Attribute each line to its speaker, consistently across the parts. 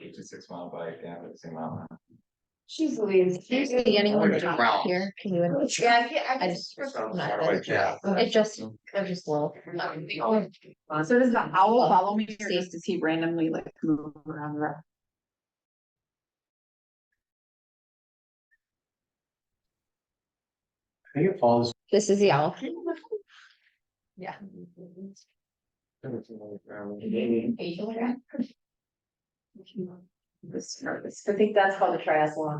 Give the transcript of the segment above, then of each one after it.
Speaker 1: 8 to 6 mile bike, yeah, but the same amount.
Speaker 2: She's Louise.
Speaker 3: There's anyone
Speaker 1: It's
Speaker 3: talk
Speaker 1: brown.
Speaker 3: here? Can you?
Speaker 2: Yeah,
Speaker 3: I just.
Speaker 1: Not like, yeah.
Speaker 3: It just, they're just little.
Speaker 2: So does the owl follow me or does he randomly like move around the room?
Speaker 1: I think it falls.
Speaker 3: This is the owl.
Speaker 2: Yeah. I think that's called a triathlon.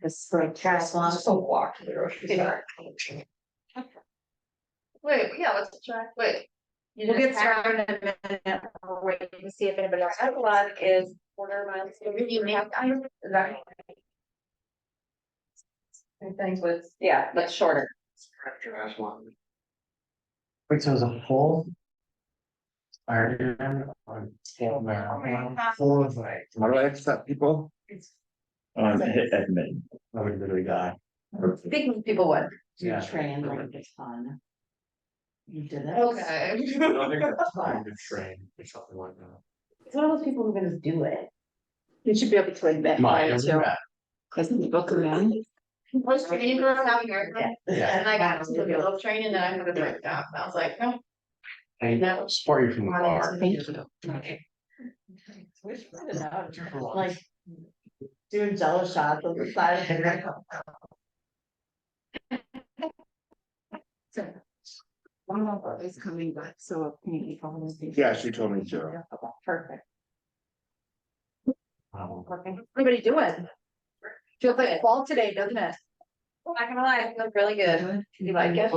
Speaker 2: This like triathlon. So walk to the grocery store. Wait, yeah, let's try. Wait. We'll get started in a minute. We're waiting to see if anybody else. Triathlon is 4 miles. I think was, yeah, but shorter.
Speaker 1: Wait, so it's a full Ironman on full marathon? Full of like. How do I accept people? Hit admit. I would literally die.
Speaker 2: I think people would.
Speaker 1: Yeah.
Speaker 2: Train like it's fun. You did it.
Speaker 4: Okay.
Speaker 1: I don't think that's time to train or something like that.
Speaker 2: It's one of those people who can just do it. You should be able to admit
Speaker 1: Mine,
Speaker 2: it too. Cause people come in.
Speaker 4: I was training for a half marathon,
Speaker 1: Yeah.
Speaker 4: and I got to the middle of training, and I had to break down, and I was like, no.
Speaker 1: I support you from afar.
Speaker 2: Thank you. Like doing jello shots on the side. One of us is coming back, so maybe.
Speaker 1: Yeah, she told me to.
Speaker 2: Perfect.
Speaker 1: Okay.
Speaker 2: Everybody doing? Feels like fall today, doesn't it?
Speaker 4: Not gonna lie, it feels really good. Do you like it?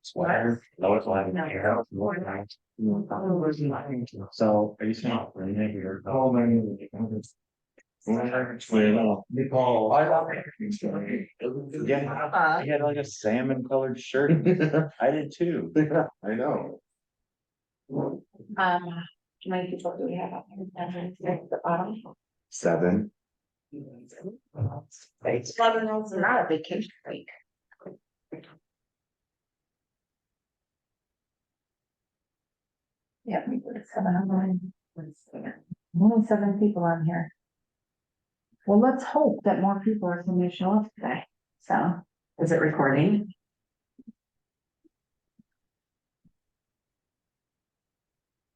Speaker 1: Sweater. That was like. So are you saying? Nicole. Yeah, he had like a salmon colored shirt. I did too. I know.
Speaker 2: How many people do we have up here? At the bottom?
Speaker 1: 7.
Speaker 2: 11 is not a vacation week. Yeah, we put 7 on. Only 7 people on here. Well, let's hope that more people are going to show up today. So, is it recording?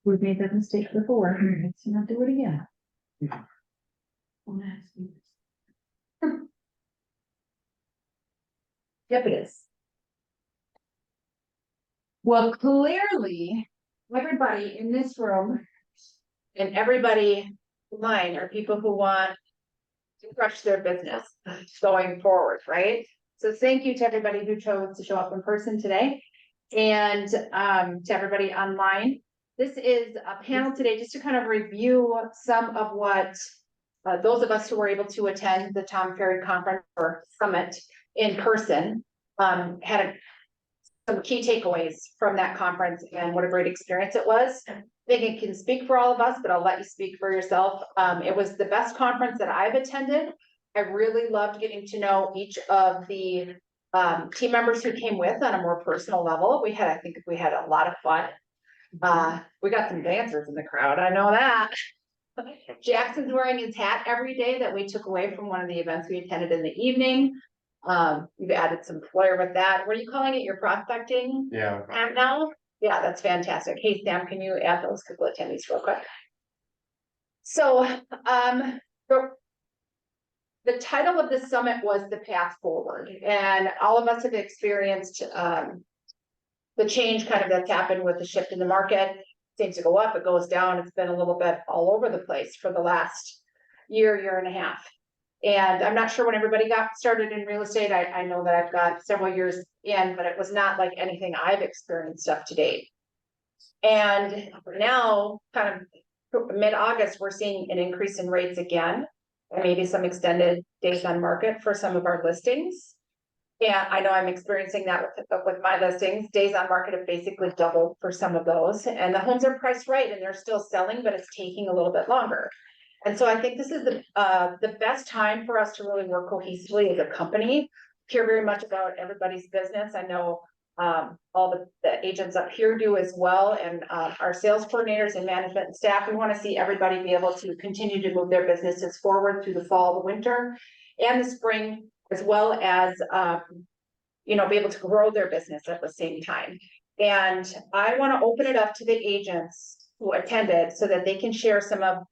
Speaker 2: We've made that mistake before. Let's not do it again. Yep, it is. Well, clearly, everybody in this room and everybody online are people who want to crush their business going forward, right? So thank you to everybody who chose to show up in person today and to everybody online. This is a panel today just to kind of review some of what those of us who were able to attend the Tom Ferry Conference or Summit in person had some key takeaways from that conference and what a great experience it was. I think it can speak for all of us, but I'll let you speak for yourself. It was the best conference that I've attended. I really loved getting to know each of the team members who came with on a more personal level. I think we had a lot of fun. We got some dancers in the crowd, I know that. Jackson's wearing his hat every day that we took away from one of the events we attended in the evening. You've added some flair with that. What are you calling it? Your prospecting?
Speaker 1: Yeah.
Speaker 2: And now? Yeah, that's fantastic. Hey, Sam, can you add those couple of attendees real quick? So, the title of the summit was The Path Forward, and all of us have experienced the change kind of that's happened with the shift in the market. It seems to go up, it goes down. It's been a little bit all over the place for the last year and a half. And I'm not sure when everybody got started in real estate. I know that I've got several years in, but it was not like anything I've experienced up to date. And now, kind of mid-August, we're seeing an increase in rates again, and maybe some extended days on market for some of our listings. And I know I'm experiencing that with my listings. Days on market have basically doubled for some of those, and the homes are priced right and they're still selling, but it's taking a little bit longer. And so I think this is the best time for us to really work cohesively as a company, care very much about everybody's business. I know all the agents up here do as well, and our sales coordinators and management and staff. We want to see everybody be able to continue to move their businesses forward through the fall, the winter, and the spring, as well as you know, be able to grow their business at the same time. And I want to open it up to the agents who attended so that they can share some of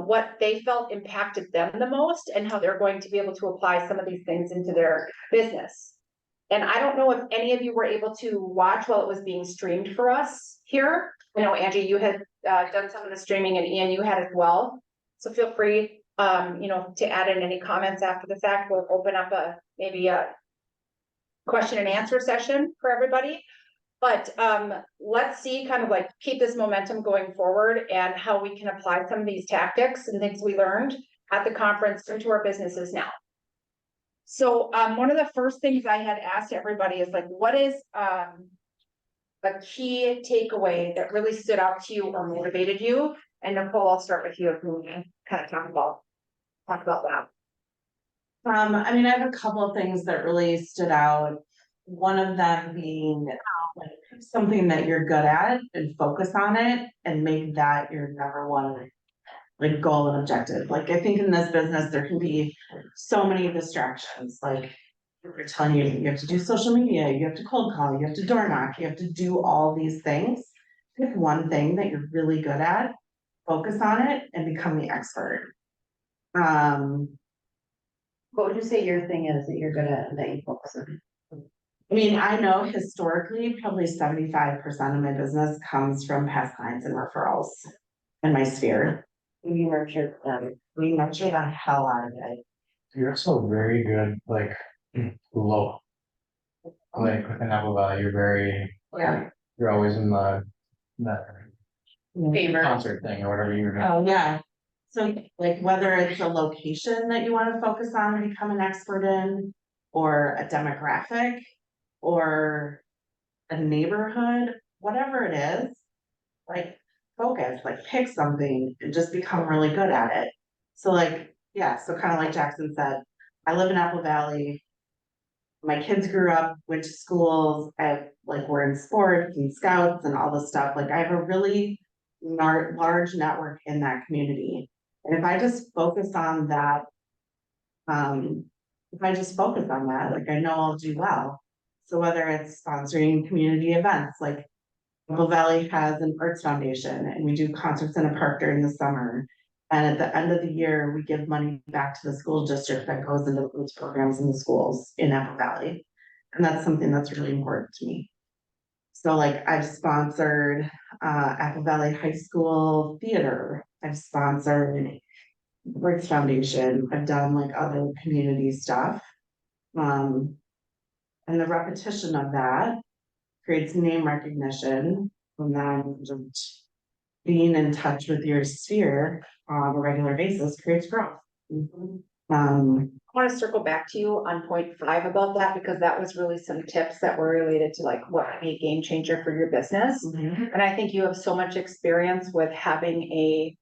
Speaker 2: what they felt impacted them the most and how they're going to be able to apply some of these things into their business. And I don't know if any of you were able to watch while it was being streamed for us here. I know, Angie, you had done some of the streaming, and Ian, you had as well. So feel free, you know, to add in any comments after the fact. We'll open up maybe a question and answer session for everybody. But let's see, kind of like keep this momentum going forward and how we can apply some of these tactics and things we learned at the conference into our businesses now. So one of the first things I had asked everybody is like, what is a key takeaway that really stood out to you or motivated you? And Nicole, I'll start with you if we kind of talk about that.
Speaker 5: I mean, I have a couple of things that really stood out. One of them being like something that you're good at and focus on it and make that your number one like goal and objective. Like I think in this business, there can be so many distractions. Like we're telling you, you have to do social media, you have to cold call, you have to door knock, you have to do all these things. Pick one thing that you're really good at, focus on it, and become the expert.
Speaker 4: What would you say your thing is that you're good at and that you focus on?
Speaker 5: I mean, I know historically, probably 75% of my business comes from past clients and referrals in my sphere.
Speaker 4: You nurtured them.
Speaker 5: We nurture the hell out of it.
Speaker 1: You're also very good, like, low. Like, within Apple Valley, you're very,
Speaker 5: Yeah.
Speaker 1: you're always in that
Speaker 4: Favor.
Speaker 1: concert thing or whatever you're.
Speaker 5: Oh, yeah. So like whether it's a location that you want to focus on and become an expert in, or a demographic, or a neighborhood, whatever it is, like focus, like pick something and just become really good at it. So like, yeah, so kind of like Jackson said, I live in Apple Valley. My kids grew up, went to schools, we're in sports and scouts and all this stuff. Like I have a really large network in that community. And if I just focus on that, like I know I'll do well. So whether it's sponsoring community events, like Apple Valley has an arts foundation and we do concerts in a park during the summer. And at the end of the year, we give money back to the school district that goes into those programs in the schools in Apple Valley. And that's something that's really important to me. So like I've sponsored Apple Valley High School Theater. I've sponsored Arts Foundation. I've done like other community stuff. And the repetition of that creates name recognition, and then just being in touch with your sphere on a regular basis creates growth.
Speaker 2: I want to circle back to you on point 5 about that, because that was really some tips that were related to like what would be a game changer for your business. And I think you have so much experience with having a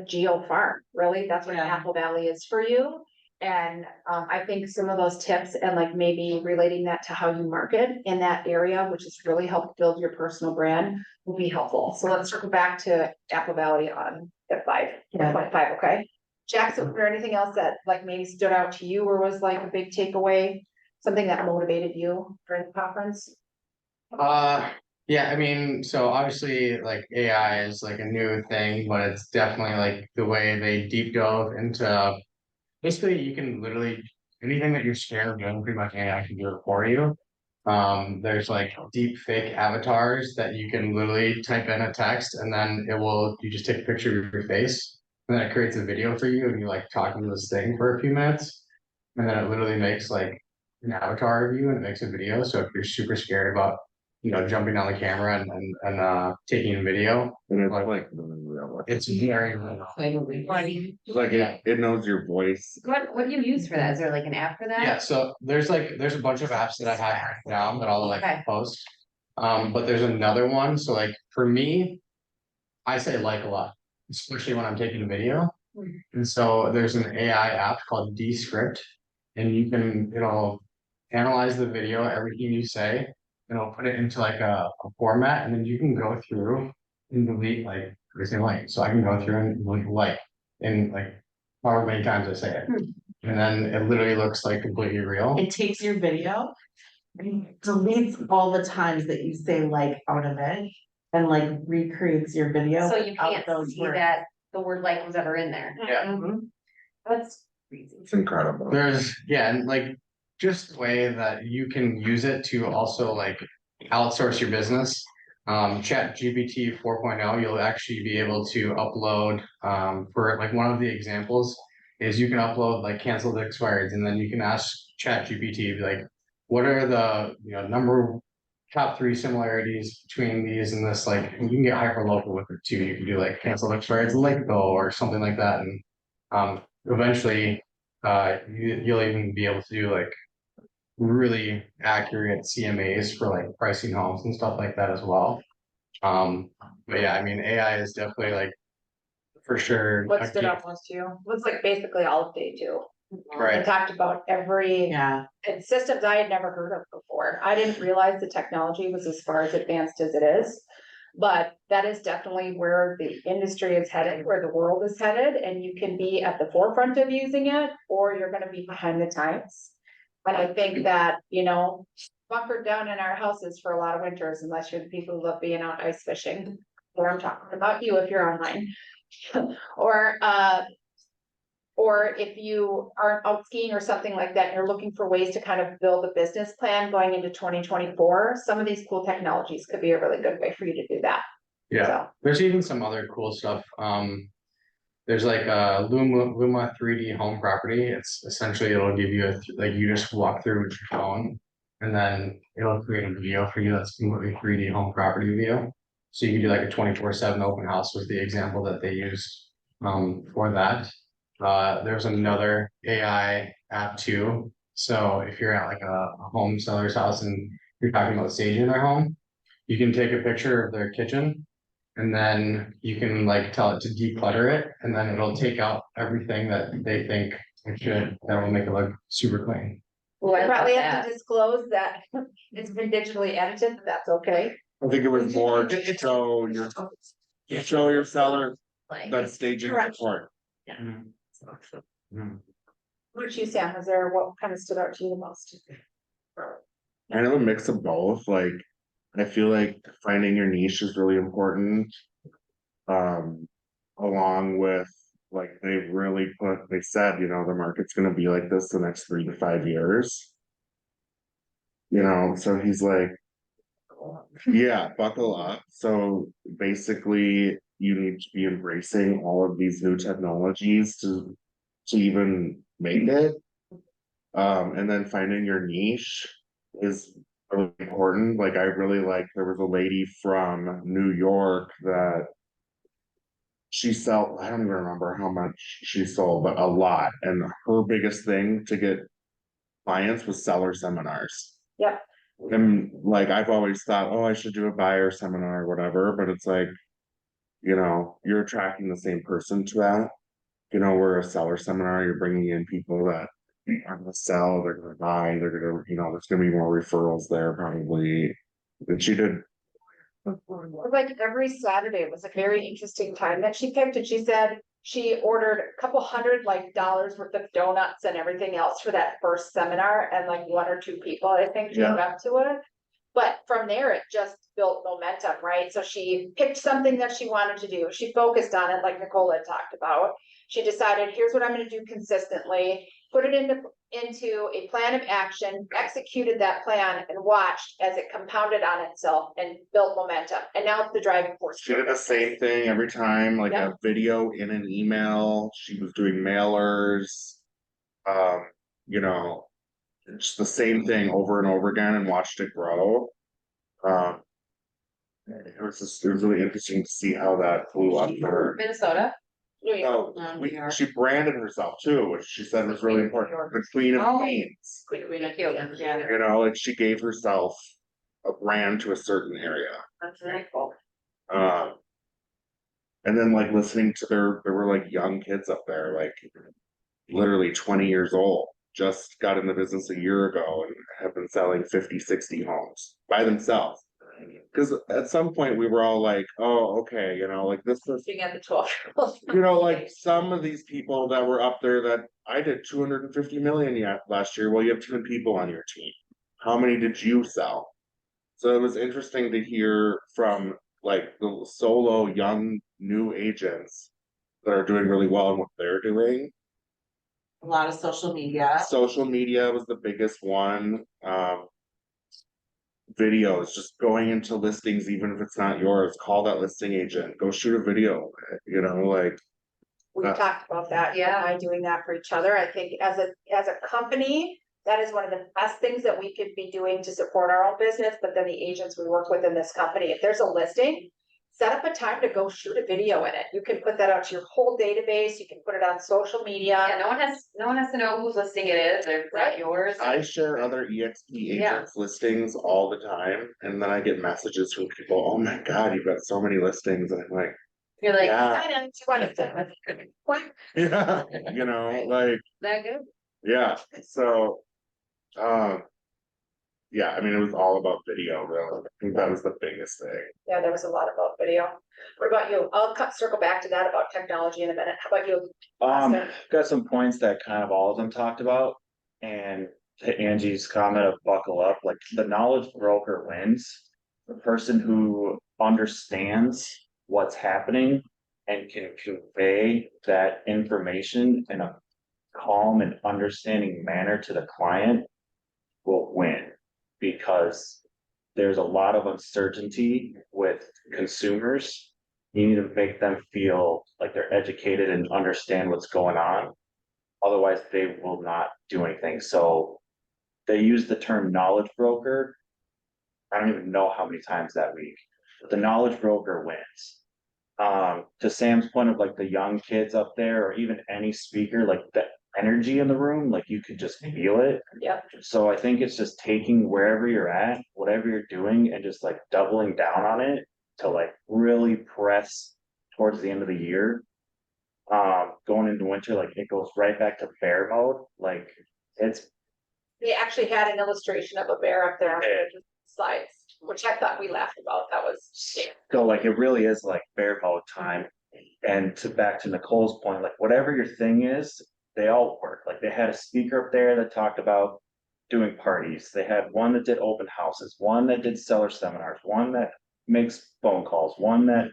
Speaker 2: geo farm, really, that's what
Speaker 5: Yeah.
Speaker 2: Apple Valley is for you. And I think some of those tips and like maybe relating that to how you market in that area, which has really helped build your personal brand, will be helpful. So let's circle back to Apple Valley on at 5,
Speaker 5: Yeah.
Speaker 2: point 5, okay? Jackson, was there anything else that like maybe stood out to you or was like a big takeaway, something that motivated you during the conference?
Speaker 6: Yeah, I mean, so obviously like AI is like a new thing, but it's definitely like the way they deep dove into basically you can literally anything that you're scared of doing, pretty much AI can do it for you. There's like deep fake avatars that you can literally type in a text and then you just take a picture of your face and then it creates a video for you and you like talk to this thing for a few minutes. And then it literally makes like an avatar of you and it makes a video. So if you're super scared about, jumping on the camera and taking a video,
Speaker 1: And it's
Speaker 6: Like-
Speaker 1: like, real.
Speaker 6: it's very real.
Speaker 1: Like it knows your voice.
Speaker 4: What do you use for that? Is there like an app for that?
Speaker 6: Yeah, so there's a bunch of apps that I have written down that I'll
Speaker 4: Okay.
Speaker 6: post. But there's another one. So like for me, I say like a lot, especially when I'm taking a video. And so there's an AI app called Descript, and it'll analyze the video, everything you say, and it'll put it into like a format, and then you can go through and delete like everything like. So I can go through and delete like in like however many times I say it. And then it literally looks like completely real.
Speaker 5: It takes your video and deletes all the times that you say like out of it and like recreates your video.
Speaker 4: So you
Speaker 5: without
Speaker 4: can't
Speaker 5: those
Speaker 4: see
Speaker 5: words.
Speaker 4: that the word like was ever in there.
Speaker 6: Yeah.
Speaker 5: Mhm.
Speaker 4: That's crazy.
Speaker 1: It's incredible.
Speaker 6: There's, yeah, and like just the way that you can use it to also like outsource your business. Chat GPT 4.0, you'll actually be able to upload, for like one of the examples is you can upload like canceled expireds, and then you can ask Chat GPT like, what are the, top 3 similarities between these and this, like, and you can get hyper local with it too. You can do like canceled expireds and like go or something like that. And eventually you'll even be able to do like really accurate CMAs for like pricing homes and stuff like that as well. But yeah, I mean, AI is definitely like for sure.
Speaker 2: What stood out most to you? Looks like basically all of day too. It
Speaker 6: Right.
Speaker 2: talked about every,
Speaker 5: Yeah,
Speaker 2: and systems I had never heard of before. I didn't realize the technology was as far as advanced as it is. But that is definitely where the industry is headed, where the world is headed, and you can be at the forefront of using it, or you're gonna be behind the times. And I think that, bunkered down in our houses for a lot of winters, unless you're the people who love being out ice fishing. Or I'm talking about you if you're online. Or if you are out skiing or something like that, and you're looking for ways to kind of build a business plan going into 2024, some of these cool technologies could be a really good way for you to do that.
Speaker 6: Yeah,
Speaker 2: So,
Speaker 6: there's even some other cool stuff. There's like a Luma 3D home property. It's essentially it'll give you like you just walk through with your phone, and then it'll create a video for you that's completely 3D home property video. So you can do like a 24/7 open house was the example that they used for that. There's another AI app too. So if you're at like a home seller's house and you're talking about staging their home, you can take a picture of their kitchen, and then you can like tell it to declutter it, and then it'll take out everything that they think it should, that will make it look super clean.
Speaker 4: Well,
Speaker 2: I
Speaker 4: I
Speaker 2: probably
Speaker 4: love
Speaker 2: have
Speaker 4: that.
Speaker 2: to disclose that it's been digitally edited, but that's okay.
Speaker 1: I think it was more to show your seller
Speaker 4: Like,
Speaker 1: that staging
Speaker 2: Correct.
Speaker 1: support.
Speaker 6: Mhm.
Speaker 2: What about you, Sam? Was there, what kind of stood out to you the most?
Speaker 1: Kind of a mix of both, like, I feel like finding your niche is really important. Along with, like, they said, the market's gonna be like this the next 3 to 5 years. So he's like, yeah, buckle up. So basically, you need to be embracing all of these new technologies to even make it. And then finding your niche is really important. Like, I really like, there was a lady from New York that I don't even remember how much she sold, but a lot. And her biggest thing to get clients was seller seminars.
Speaker 2: Yep.
Speaker 1: And like, I've always thought, oh, I should do a buyer seminar or whatever, but it's like, you're attracting the same person to that. We're a seller seminar, you're bringing in people that are gonna sell, they're gonna buy, they're gonna, there's gonna be more referrals there probably. And she did,
Speaker 2: Like every Saturday was a very interesting time that she picked, and she said she ordered a couple hundred dollars worth of donuts and everything else for that first seminar, and like 1 or 2 people, I think, showed up to it. But from there, it just built momentum, right? So she picked something that she wanted to do. She focused on it, like Nicole had talked about. She decided, here's what I'm gonna do consistently, put it into a plan of action, executed that plan, and watched as it compounded on itself and built momentum. And now it's the driving force.
Speaker 1: she did the same thing every time, like
Speaker 2: Yeah.
Speaker 1: a video in an email, she was doing mailers. You know, just the same thing over and over again and watched it grow. It was really interesting to see how that blew up for her.
Speaker 4: Minnesota.
Speaker 1: No, she branded herself too, which she said was really important. The Queen of Queens. Like she gave herself a brand to a certain area.
Speaker 4: That's very cool.
Speaker 1: And then like listening to there were like young kids up there, like literally 20 years old, just got in the business a year ago and have and selling 50, 60 homes by themselves. Cause at some point we were all like, oh, okay, you know, like this was,
Speaker 2: Being at the 12-year-old.
Speaker 1: you know, like some of these people that were up there that I did 250 million yet last year. Well, you have 10 people on your team. How many did you sell? So it was interesting to hear from like the solo young new agents that are doing really well in what they're doing.
Speaker 5: A lot of social media.
Speaker 1: Social media was the biggest one. Videos, just going into listings, even if it's not yours, call that listing agent, go shoot a video, you know, like.
Speaker 2: We talked about that, yeah, by doing that for each other. I think as a company, that is one of the best things that we could be doing to support our own business, but then the agents we work with in this company, if there's a listing, set up a time to go shoot a video in it. You can put that out to your whole database, you can put it on social media.
Speaker 4: Yeah, no one has to know whose listing it is, or it's not yours.
Speaker 1: I share other EXP agents listings all the time, and then I get messages from people, oh my god, you've got so many listings, and I'm like,
Speaker 4: You're like,
Speaker 1: yeah,
Speaker 2: I know, it's one of them.
Speaker 1: yeah, you know, like,
Speaker 4: that good?
Speaker 1: yeah, so. Yeah, I mean, it was all about video, really. I think that was the biggest thing.
Speaker 2: Yeah, there was a lot about video. What about you? I'll circle back to that about technology in a minute. How about you? Austin?
Speaker 7: Got some points that kind of all of them talked about. And to Angie's comment of buckle up, like the knowledge broker wins. The person who understands what's happening and can convey that information in a calm and understanding manner to the client will win. Because there's a lot of uncertainty with consumers. You need to make them feel like they're educated and understand what's going on. Otherwise, they will not do anything. So they use the term knowledge broker. I don't even know how many times that week, but the knowledge broker wins. To Sam's point of like the young kids up there, or even any speaker, like the energy in the room, like you could just feel it.
Speaker 2: Yep.
Speaker 7: So I think it's just taking wherever you're at, whatever you're doing, and just like doubling down on it to like really press towards the end of the year. Going into winter, like it goes right back to bear mode. Like it's
Speaker 2: They actually had an illustration of a bear up there on the slides, which I thought we laughed about. That was.
Speaker 7: so like it really is like bear mode time. And to back to Nicole's point, like whatever your thing is, they all work. Like they had a speaker up there that talked about doing parties. They had one that did open houses, one that did seller seminars, one that makes phone calls, one that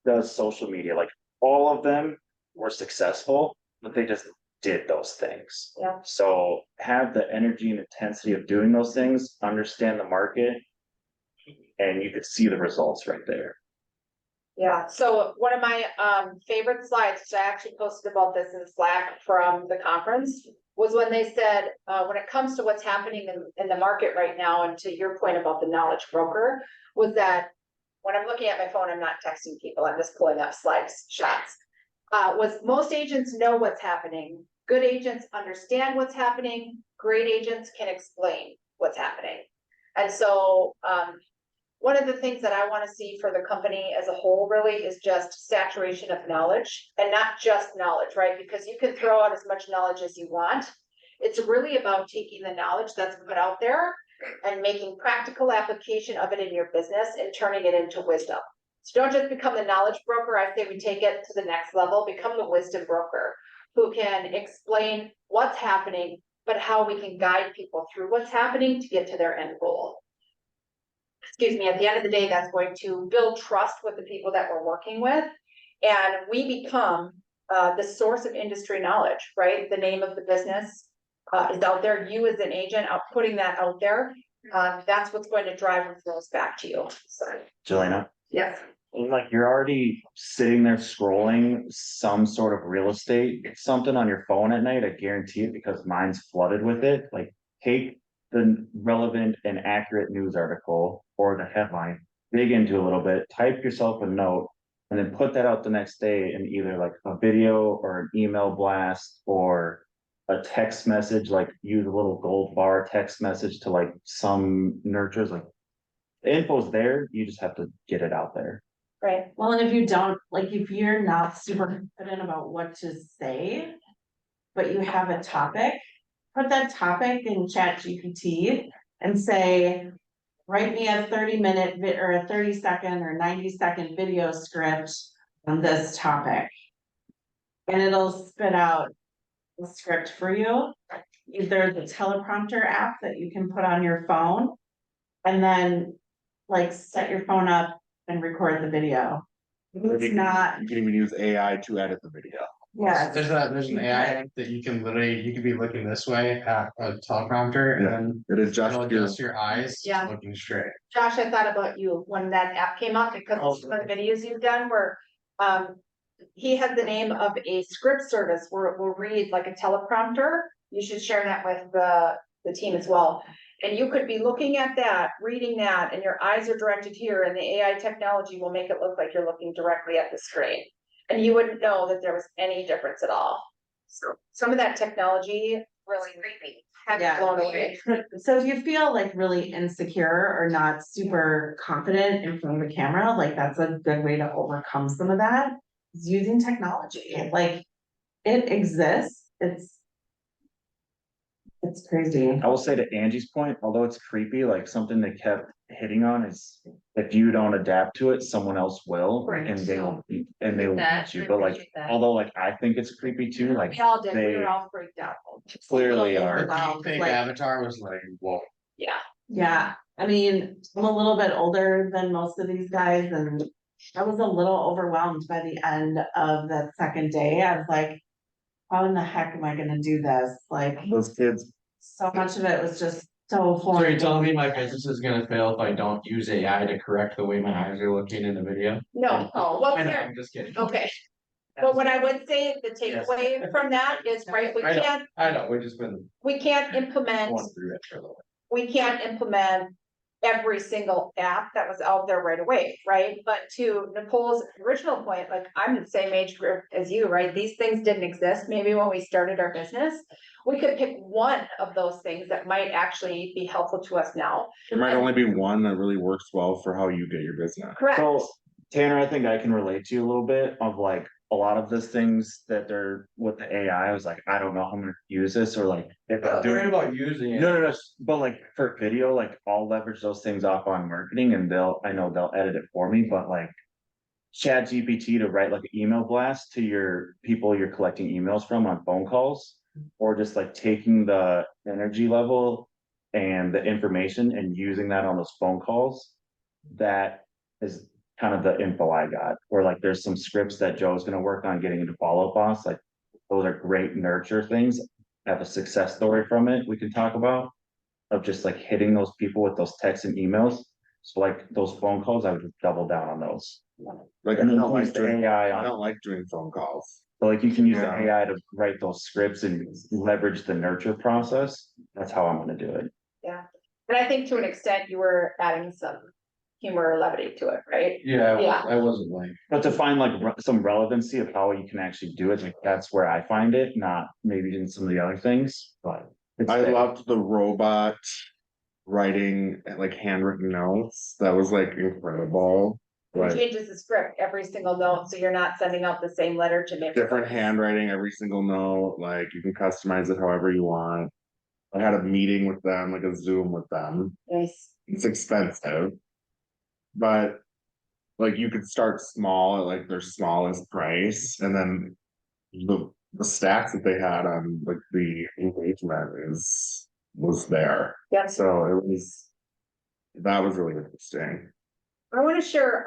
Speaker 7: does social media. Like all of them were successful, but they just did those things.
Speaker 2: Yeah.
Speaker 7: So have the energy and intensity of doing those things, understand the market, and you could see the results right there.
Speaker 2: Yeah, so one of my favorite slides, which I actually posted about this in Slack from the conference, was when they said, when it comes to what's happening in the market right now, and to your point about the knowledge broker, was that when I'm looking at my phone, I'm not texting people, I'm just pulling up slides shots. Was most agents know what's happening. Good agents understand what's happening. Great agents can explain what's happening. And so one of the things that I want to see for the company as a whole really is just saturation of knowledge, and not just knowledge, right? Because you can throw out as much knowledge as you want. It's really about taking the knowledge that's put out there and making practical application of it in your business and turning it into wisdom. So don't just become the knowledge broker. I say we take it to the next level, become the wisdom broker who can explain what's happening, but how we can guide people through what's happening to get to their end goal. Excuse me, at the end of the day, that's going to build trust with the people that we're working with. And we become the source of industry knowledge, right? The name of the business is out there. You as an agent putting that out there, that's what's going to drive referrals back to you. So,
Speaker 7: Jelena?
Speaker 2: yes.
Speaker 7: Like you're already sitting there scrolling some sort of real estate, something on your phone at night, I guarantee it, because mine's flooded with it. Like take the relevant and accurate news article or the headline, dig into a little bit, type yourself a note, and then put that out the next day in either like a video or an email blast or a text message, like use a little gold bar text message to like some nurtures. Like the info's there, you just have to get it out there.
Speaker 2: Right.
Speaker 5: Well, and if you don't, like, if you're not super confident about what to say, but you have a topic, put that topic in ChatGPT and say, write me a 30-minute or a 30-second or 90-second video script on this topic. And it'll spit out the script for you. Either the teleprompter app that you can put on your phone, and then like set your phone up and record the video. It's not,
Speaker 1: You can even use AI to edit the video.
Speaker 5: yeah,
Speaker 6: There's an AI app that you can be looking this way at a teleprompter
Speaker 1: Yeah.
Speaker 6: and
Speaker 1: It
Speaker 6: then
Speaker 1: adjusts
Speaker 6: it'll
Speaker 1: your,
Speaker 6: adjust your eyes
Speaker 2: Yeah.
Speaker 6: looking straight.
Speaker 2: Josh, I thought about you when that app came up because some of the videos you've done were, he had the name of a script service where it will read like a teleprompter. You should share that with the team as well. And you could be looking at that, reading that, and your eyes are directed here, and the AI technology will make it look like you're looking directly at the screen. And you wouldn't know that there was any difference at all. So some of that technology really creepy. Had me
Speaker 5: Yeah.
Speaker 2: blown away.
Speaker 5: so if you feel like really insecure or not super confident in front of a camera, like that's a good way to overcome some of that, is using technology. Like, it exists, it's crazy.
Speaker 7: I will say to Angie's point, although it's creepy, like something they kept hitting on is if you don't adapt to it, someone else will,
Speaker 2: Right.
Speaker 7: and they will
Speaker 4: That,
Speaker 7: beat you,
Speaker 4: I
Speaker 7: but like,
Speaker 4: appreciate that.
Speaker 7: although like I think it's creepy too, like
Speaker 2: We all did, we
Speaker 7: they
Speaker 2: were all freaked out.
Speaker 7: clearly
Speaker 5: A little
Speaker 7: are.
Speaker 5: overwhelmed,
Speaker 6: Fake
Speaker 5: like-
Speaker 6: avatar was like, whoa.
Speaker 2: Yeah.
Speaker 5: Yeah, I mean, I'm a little bit older than most of these guys, and I was a little overwhelmed by the end of the second day. I was like, how in the heck am I gonna do this? Like,
Speaker 1: those kids,
Speaker 5: so much of it was just so
Speaker 8: So
Speaker 5: foreign.
Speaker 8: you're telling me my business is gonna fail if I don't use AI to correct the way my eyes are looking in the video?
Speaker 2: No, well,
Speaker 8: I know,
Speaker 2: here,
Speaker 8: I'm just kidding.
Speaker 2: okay. But what I would say, the takeaway from that is, right,
Speaker 8: I know, we've just been
Speaker 2: we can't implement,
Speaker 8: going through it for a little bit.
Speaker 2: we can't implement every single app that was out there right away, right? But to Nicole's original point, like, I'm the same age group as you, right? These things didn't exist maybe when we started our business. We could pick one of those things that might actually be helpful to us now.
Speaker 1: there might only be one that really works well for how you get your business.
Speaker 2: Correct.
Speaker 7: So Tanner, I think I can relate to you a little bit of like a lot of those things that they're with the AI. I was like, I don't know how I'm gonna use this, or like if I'm
Speaker 8: I'm
Speaker 7: doing.
Speaker 8: worried about using it.
Speaker 7: No, but like for video, like I'll leverage those things off on marketing and I know they'll edit it for me, but like. Chat GPT to write like an email blast to your people you're collecting emails from on phone calls. Or just like taking the energy level and the information and using that on those phone calls. That is kind of the info I got, or like there's some scripts that Joe's gonna work on getting into follow-up boss, like. Those are great nurture things, have a success story from it we can talk about. Of just like hitting those people with those texts and emails, so like those phone calls, I would just double down on those.
Speaker 1: Like, I
Speaker 7: And then
Speaker 1: don't
Speaker 7: use
Speaker 1: like
Speaker 7: the
Speaker 1: doing,
Speaker 7: AI
Speaker 1: I
Speaker 7: on,
Speaker 1: don't like doing phone calls.
Speaker 7: so like you can use the
Speaker 1: Yeah.
Speaker 7: AI to write those scripts and leverage the nurture process, that's how I'm gonna do it.
Speaker 2: And I think to an extent you were adding some humor or levity to it, right?
Speaker 8: Yeah,
Speaker 2: Yeah.
Speaker 8: I wasn't like,
Speaker 7: But to find like some relevancy of how you can actually do it, like that's where I find it, not maybe in some of the other things, but. it's
Speaker 1: I
Speaker 7: there.
Speaker 1: loved the robot writing like handwritten notes. That was like incredible.
Speaker 2: It
Speaker 1: Like
Speaker 2: changes the script every single note, so you're not sending out the same letter to make.
Speaker 1: different handwriting every single note, like you can customize it however you want. I had a meeting with them, like a Zoom with them.
Speaker 2: Nice.
Speaker 1: It's expensive. But like you could start small at like their smallest price, and then the stats that they had on like the engagement was there.
Speaker 2: Yeah.
Speaker 1: So that was really interesting.
Speaker 2: I want to share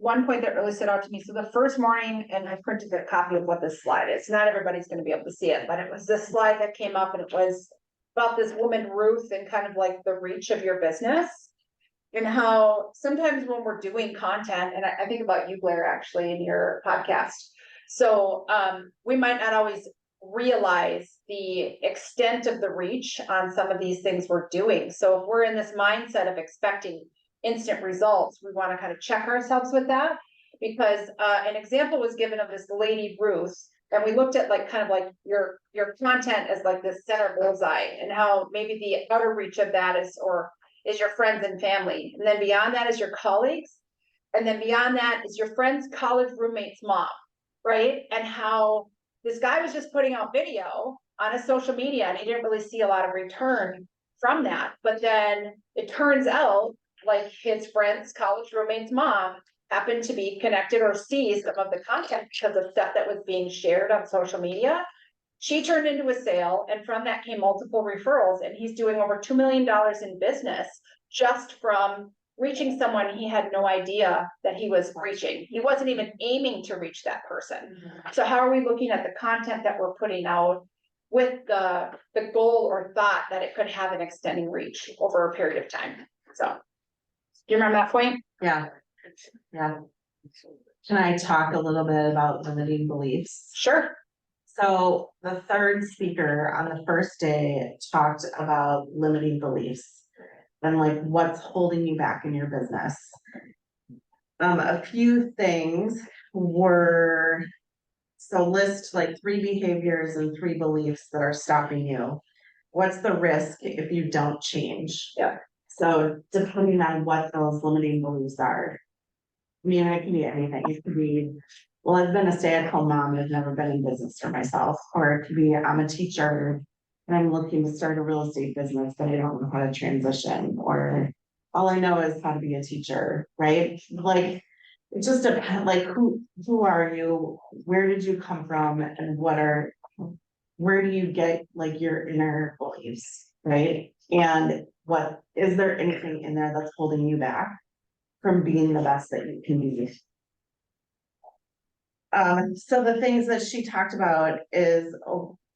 Speaker 2: one point that really stood out to me. So the first morning, and I printed a copy of what this slide is. Not everybody's going to be able to see it, but it was this slide that came up, and it was about this woman Ruth and kind of like the reach of your business. And how sometimes when we're doing content, and I think about you, Blair, actually in your podcast. So we might not always realize the extent of the reach on some of these things we're doing. So if we're in this mindset of expecting instant results, we want to kind of check ourselves with that. Because an example was given of this lady Ruth, and we looked at like kind of like your content as like this center bullseye, and how maybe the outer reach of that is your friends and family. And then beyond that is your colleagues. And then beyond that is your friend's college roommate's mom, right? And how this guy was just putting out video on his social media, and he didn't really see a lot of return from that, but then it turns out, like his friend's college roommate's mom happened to be connected or see some of the content because of stuff that was being shared on social media. She turned into a sale, and from that came multiple referrals, and he's doing over $2 million in business just from reaching someone he had no idea that he was reaching. He wasn't even aiming to reach that person. So how are we looking at the content that we're putting out with the goal or thought that it could have an extending reach over a period of time? So, do you remember that point?
Speaker 5: Yeah. Yeah. Can I talk a little bit about limiting beliefs?
Speaker 2: Sure.
Speaker 5: So the third speaker on the first day talked about limiting beliefs and like what's holding you back in your business. A few things were, so list like 3 behaviors and 3 beliefs that are stopping you. What's the risk if you don't change?
Speaker 2: Yeah.
Speaker 5: So depending on what those limiting beliefs are. I mean, it can be anything. It could be, well, I've been a stay-at-home mom, I've never been in business for myself, or it could be, I'm a teacher and I'm looking to start a real estate business, but I don't know how to transition, or all I know is how to be a teacher, right? Like, it just depends, like, who are you? Where did you come from? And where do you get like your inner beliefs, right? And what, is there anything in there that's holding you back from being the best that you can be? So the things that she talked about is,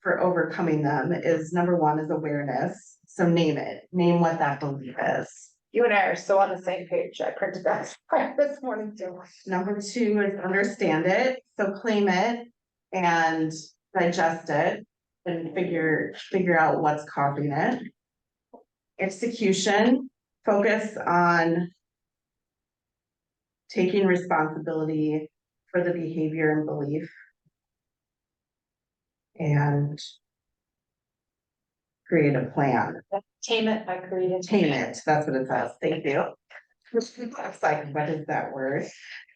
Speaker 5: for overcoming them, is number 1 is awareness. So name it, name what that belief is.
Speaker 2: You and I are so on the same page. I printed that this morning too.
Speaker 5: Number 2 is understand it, so claim it and digest it and figure out what's causing it. Execution, focus on taking responsibility for the behavior and belief. And create a plan.
Speaker 2: Tame it by creating.
Speaker 5: Tame it, that's what it says, thank you. It's like, what is that word?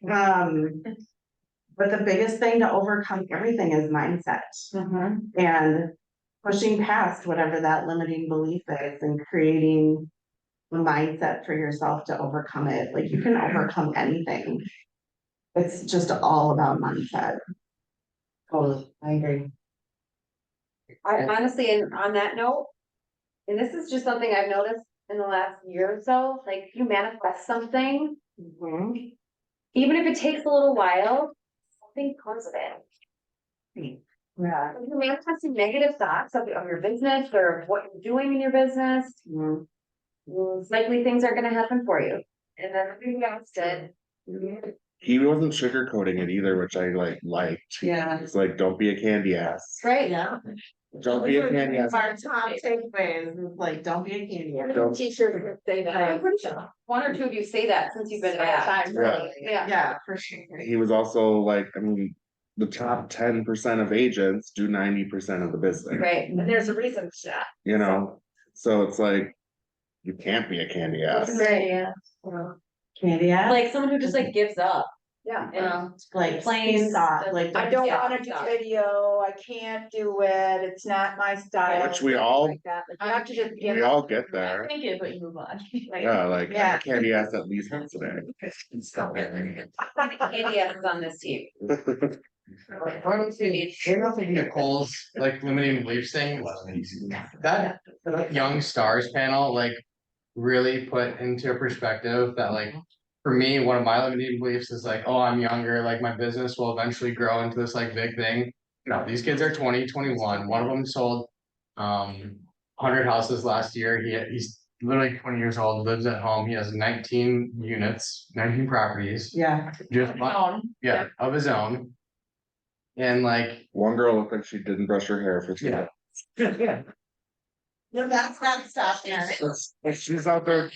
Speaker 5: But the biggest thing to overcome everything is mindset. And pushing past whatever that limiting belief is and creating a mindset for yourself to overcome it. Like, you can overcome anything. It's just all about mindset.
Speaker 4: Totally, I agree. I honestly, and on that note, and this is just something I've noticed in the last year or so, like if you manifest something, even if it takes a little while, something comes of it.
Speaker 5: Yeah.
Speaker 4: If you're manifesting negative thoughts of your business or what you're doing in your business, most likely things are gonna happen for you. And then everything else did.
Speaker 1: He wasn't sugarcoating it either, which I liked.
Speaker 5: Yeah.
Speaker 1: It's like, don't be a candy ass.
Speaker 4: Right?
Speaker 5: Yeah.
Speaker 1: Don't be a candy ass.
Speaker 5: Our top takeaways is like, don't be a candy ass.
Speaker 1: Don't-
Speaker 2: T-shirt would say that.
Speaker 4: I'm pretty sure 1 or 2 of you say that since you've been at.
Speaker 1: Yeah.
Speaker 4: Yeah.
Speaker 5: Yeah, for sure.
Speaker 1: He was also like, I mean, the top 10% of agents do 90% of the business.
Speaker 4: Right.
Speaker 2: And there's a reason for that.
Speaker 1: You know, so it's like, you can't be a candy ass.
Speaker 4: Right, yeah.
Speaker 5: Candy ass?
Speaker 4: Like someone who just like gives up.
Speaker 2: Yeah.
Speaker 4: And
Speaker 5: like
Speaker 4: plain
Speaker 5: soft, like.
Speaker 2: I don't
Speaker 4: Yeah.
Speaker 2: wanna do video, I can't do it, it's not my style.
Speaker 1: Which we
Speaker 2: something
Speaker 1: all-
Speaker 2: like that. Like, you have to just give
Speaker 1: We
Speaker 2: up.
Speaker 1: all get there.
Speaker 4: Thank you, but you move on.
Speaker 1: Yeah, like, I'm
Speaker 5: Yeah.
Speaker 1: a candy ass at least once a day.
Speaker 4: Candy is on this team.
Speaker 6: Honestly, Nicole's like limiting beliefs thing, that young stars panel, like, really put into perspective that, like, for me, one of my limiting beliefs is like, oh, I'm younger, like my business will eventually grow into this like big thing. No, these kids are 20, 21. One of them sold 100 houses last year. He's literally 20 years old, lives at home. He has 19 units, 19 properties,
Speaker 5: Yeah.
Speaker 6: just yeah, of his own. And like,
Speaker 1: One girl looked like she didn't brush her hair for 2
Speaker 6: Yeah.
Speaker 1: days.
Speaker 5: No, that's not stuff, Aaron.
Speaker 1: She's out there,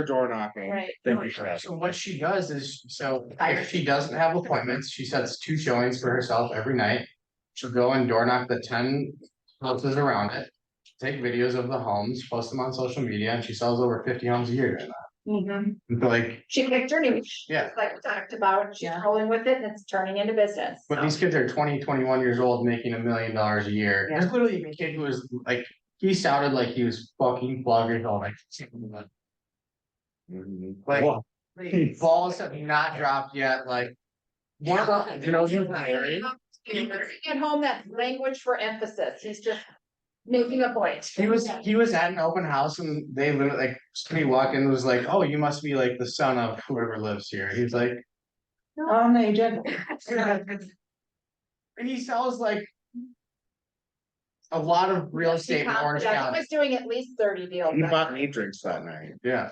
Speaker 1: door knocking.
Speaker 2: Right.
Speaker 6: thank you for that. So what she does is, so if she doesn't have appointments, she sets 2 showings for herself every night. She'll go and door knock the 10 houses around it, take videos of the homes, post them on social media, and she sells over 50 homes a year doing that. And like,
Speaker 2: She picked her niche.
Speaker 6: Yeah.
Speaker 2: just like we talked about, she's
Speaker 5: Yeah.
Speaker 2: rolling with it and it's turning into business.
Speaker 6: but these kids are 20, 21 years old, making $1 million a year.
Speaker 5: Yeah.
Speaker 6: There's literally a kid who was like he sounded like he was fucking bugging on like.
Speaker 1: Mhm.
Speaker 6: Like,
Speaker 7: Whoa.
Speaker 6: balls have not dropped yet, like. One of the, you know,
Speaker 2: At home, that's language for emphasis. He's just making a point.
Speaker 6: he was at an open house and they literally like, somebody walked in and was like, oh, you must be like the son of whoever lives here. He's like. On the agenda. And he sells like. A lot of real estate in Orange
Speaker 2: Yeah, he
Speaker 6: County,
Speaker 2: was doing at least 30 deals.
Speaker 1: He bought me drinks that night.
Speaker 6: yeah.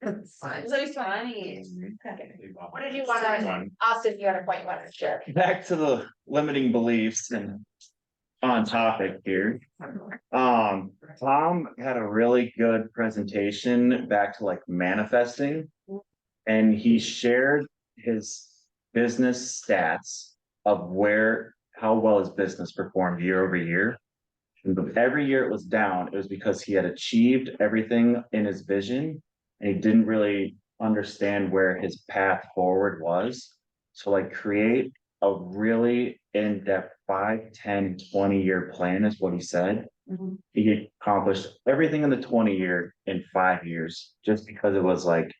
Speaker 2: So he's funny. What did you want to,
Speaker 1: Fun.
Speaker 2: Austin, you had a point you wanted to share?
Speaker 7: Back to the limiting beliefs and on topic here. Tom had a really good presentation back to like manifesting. And he shared his business stats of how well his business performed year over year. And every year it was down, it was because he had achieved everything in his vision and he didn't really understand where his path forward was. So like create a really in-depth 5, 10, 20-year plan is what he said. He accomplished everything in the 20-year in 5 years, just because it was like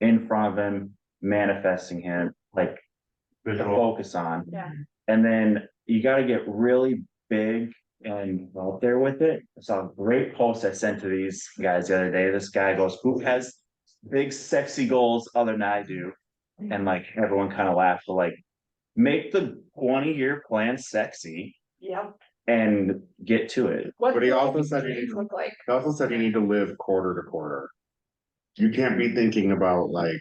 Speaker 7: in front of him, manifesting him, like to focus on.
Speaker 2: Yeah.
Speaker 7: And then you got to get really big and out there with it. I saw a great post I sent to these guys the other day. This guy goes, who has big, sexy goals other than I do? And like everyone kind of laughed, but like make the 20-year plan sexy
Speaker 2: Yeah.
Speaker 7: and get to it.
Speaker 2: What
Speaker 1: But he
Speaker 2: do
Speaker 1: also
Speaker 2: those
Speaker 1: said
Speaker 2: days look like?
Speaker 1: He also said you need to live quarter to quarter. You can't be thinking about like,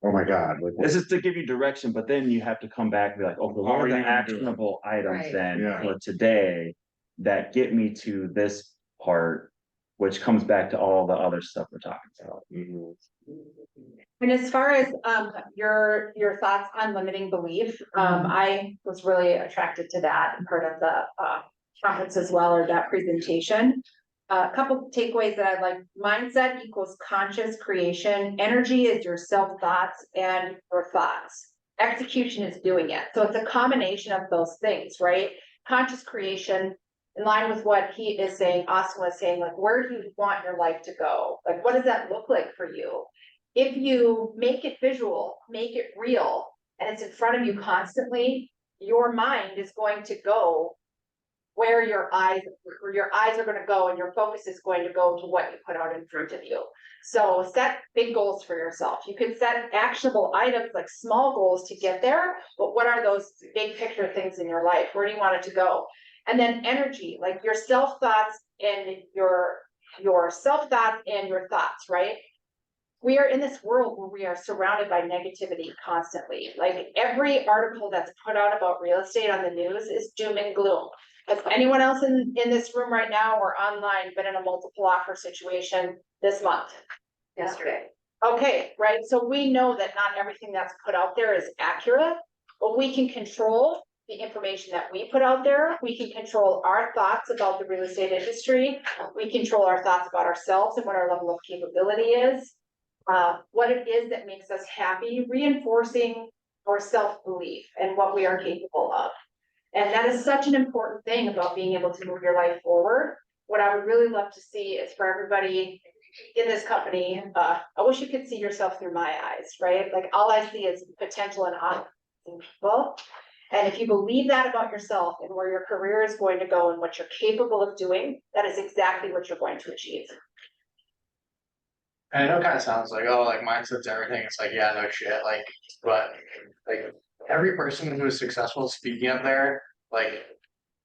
Speaker 1: oh my God, like
Speaker 7: This is to give you direction, but then you have to come back and be like, okay,
Speaker 1: How
Speaker 7: what
Speaker 1: are
Speaker 7: are the
Speaker 1: you gonna do it?
Speaker 7: actionable items
Speaker 3: Right.
Speaker 7: then
Speaker 1: Yeah.
Speaker 7: for today that get me to this part, which comes back to all the other stuff we're talking about.
Speaker 1: Mhm.
Speaker 2: And as far as your thoughts on limiting belief, I was really attracted to that and part of the conference as well, or that presentation. A couple takeaways that I'd like: mindset equals conscious creation, energy is your self-thoughts and your thoughts. Execution is doing it. So it's a combination of those things, right? Conscious creation, in line with what he is saying, Austin was saying, like, where do you want your life to go? Like, what does that look like for you? If you make it visual, make it real, and it's in front of you constantly, your mind is going to go where your eyes are going to go, and your focus is going to go to what you put out in front of you. So set big goals for yourself. You could set actionable items, like small goals to get there, but what are those big picture things in your life? Where do you want it to go? And then energy, like your self-thoughts and your self-thoughts and your thoughts, right? We are in this world where we are surrounded by negativity constantly. Like every article that's put out about real estate on the news is doom and gloom. Has anyone else in this room right now or online been in a multiple offer situation this month? Yesterday. Okay, right. So we know that not everything that's put out there is accurate, but we can control the information that we put out there. We can control our thoughts about the real estate industry. We control our thoughts about ourselves and what our level of capability is. What it is that makes us happy, reinforcing our self-belief and what we are capable of. And that is such an important thing about being able to move your life forward. What I would really love to see is for everybody in this company, I wish you could see yourself through my eyes, right? Like all I see is potential and in people. And if you believe that about yourself and where your career is going to go and what you're capable of doing, that is exactly what you're going to achieve.
Speaker 6: And I know it kind of sounds like, oh, like mindset's everything. It's like, yeah, no shit. Like, but like every person who was successful speaking up there, like,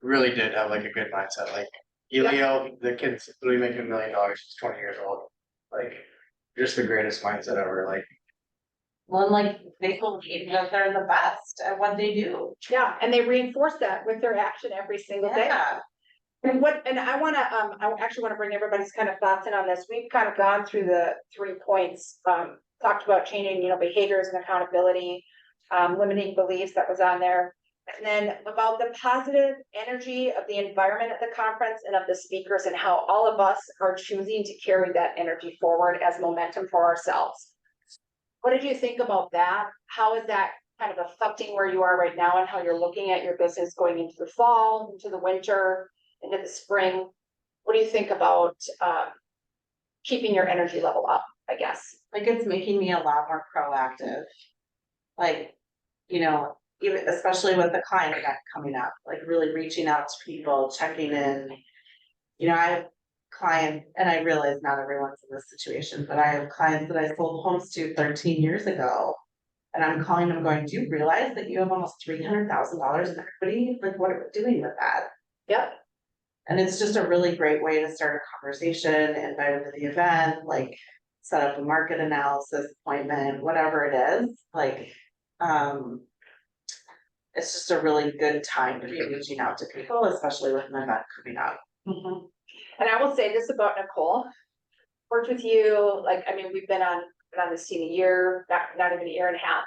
Speaker 6: really did have like a good mindset. Like Elio, the kid's literally making $1 million. He's 20 years old. Like, just the greatest mindset ever. Like,
Speaker 5: Well, and like they believe that they're the best at what they do.
Speaker 2: Yeah, and they reinforce that with their action every single day.
Speaker 5: Yeah.
Speaker 2: And I actually wanna bring everybody's kind of thoughts in on this. We've kind of gone through the 3 points, talked about changing, behaviors and accountability, limiting beliefs that was on there. And then about the positive energy of the environment at the conference and of the speakers and how all of us are choosing to carry that energy forward as momentum for ourselves. What did you think about that? How is that kind of affecting where you are right now and how you're looking at your business going into the fall, into the winter, into the spring? What do you think about, keeping your energy level up, I guess?
Speaker 5: Like it's making me a lot more proactive. Like, you know, even especially with the client event coming up, like really reaching out to people, checking in. You know, I have clients, and I realize not everyone's in this situation, but I have clients that I sold homes to 13 years ago. And I'm calling them going, do you realize that you have almost $300,000 in equity? Like, what are we doing with that?
Speaker 2: Yep.
Speaker 5: And it's just a really great way to start a conversation, invite them to the event, like set up a market analysis appointment, whatever it is, like, it's just a really good time to be reaching out to people, especially with an event coming up.
Speaker 2: Mhm. And I will say this about Nicole, worked with you, like, I mean, we've been on this team a year, not even a year and a half.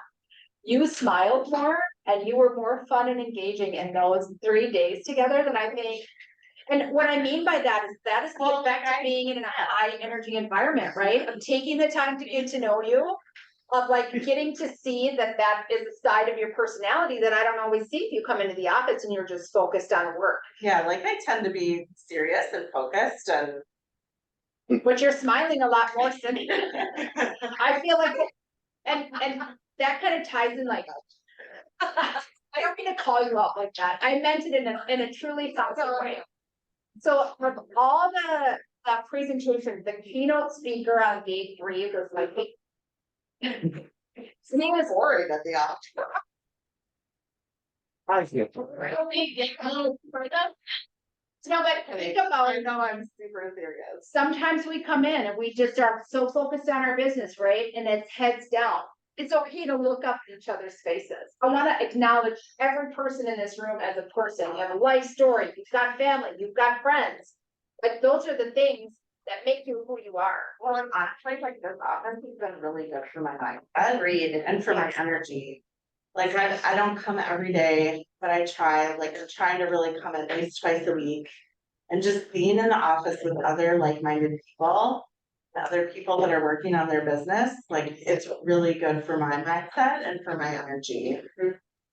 Speaker 2: You smiled more and you were more fun and engaging in those 3 days together than I think. And what I mean by that is the effect of being in a high energy environment, right? Of taking the time to get to know you, of like getting to see that is a side of your personality that I don't always see if you come into the office and you're just focused on work.
Speaker 5: Yeah, like I tend to be serious and focused and.
Speaker 2: But you're smiling a lot more since. I feel like, and that kind of ties in like. I don't mean to call you out like that. I meant it in a truly thoughtful way. So from all the presentations, the keynote speaker on day 3 was like. His name is
Speaker 5: Worried at the office.
Speaker 2: No, but think about it.
Speaker 5: know I'm super serious.
Speaker 2: Sometimes we come in and we just are so focused on our business, right? And it's heads down. It's okay to look up at each other's faces. I want to acknowledge every person in this room as a person. You have a life story, you've got family, you've got friends. Like those are the things that make you who you are.
Speaker 5: Well, and honestly, like this office has been really good for my mind. Agreed, and for my energy. Like I don't come every day, but I try, like I'm trying to really come at least twice a week. And just being in the office with other like-minded people, other people that are working on their business, like it's really good for my mindset and for my energy.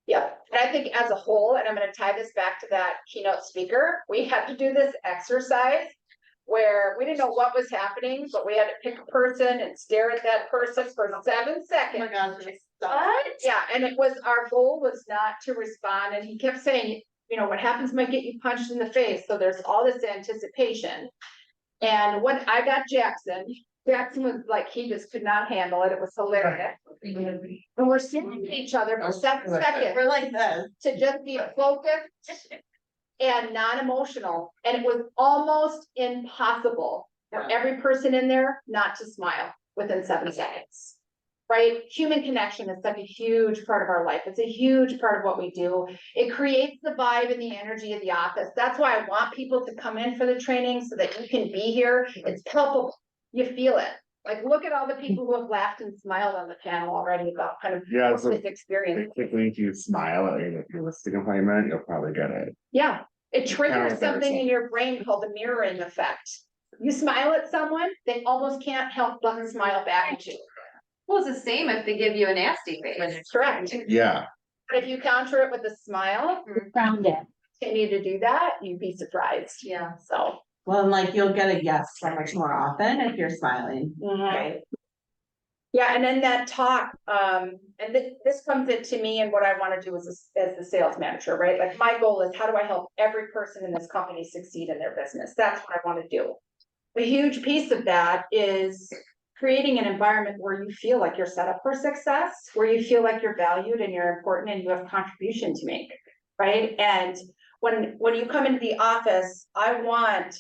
Speaker 2: Yeah, and I think as a whole, and I'm gonna tie this back to that keynote speaker, we had to do this exercise where we didn't know what was happening, but we had to pick a person and stare at that person for 7 seconds. Yeah, and our goal was not to respond, and he kept saying, you know, what happens might get you punched in the face, so there's all this anticipation. And when I got Jackson was like, he just could not handle it, it was hilarious. And we're sitting at each other for 7 seconds.
Speaker 5: We're like this.
Speaker 2: To just be focused and non-emotional, and it was almost impossible for every person in there not to smile within 7 seconds. Right? Human connection is such a huge part of our life. It's a huge part of what we do. It creates the vibe and the energy of the office. That's why I want people to come in for the training so that you can be here. It's palpable. You feel it. Like, look at all the people who have laughed and smiled on the panel already about kind of
Speaker 1: So
Speaker 2: this experience.
Speaker 1: basically, if you smile at your listing appointment, you'll probably get it.
Speaker 2: Yeah, it triggers
Speaker 1: Yeah,
Speaker 2: something in your brain called the mirroring effect. You smile at someone, they almost can't help but smile back at you.
Speaker 4: Well, it's the same if they give you a nasty face.
Speaker 2: Correct.
Speaker 1: Yeah.
Speaker 2: But if you counter it with a smile,
Speaker 3: Found it.
Speaker 2: continue to do that, you'd be surprised.
Speaker 4: Yeah.
Speaker 2: So.
Speaker 5: Well, and like you'll get a yes so much more often if you're smiling.
Speaker 2: Right. Yeah, and then that talk, and this comes into me and what I want to do as the sales manager, right? Like my goal is how do I help every person in this company succeed in their business? That's what I want to do. A huge piece of that is creating an environment where you feel like you're set up for success, where you feel like you're valued and you're important and you have contribution to make, right? And when you come into the office,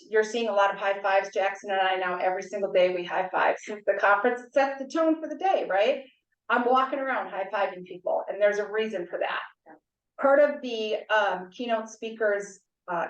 Speaker 2: you're seeing a lot of high fives. Jackson and I now every single day we high five. Since the conference sets the tone for the day, right? I'm walking around high fiving people, and there's a reason for that. Part of the keynote speaker's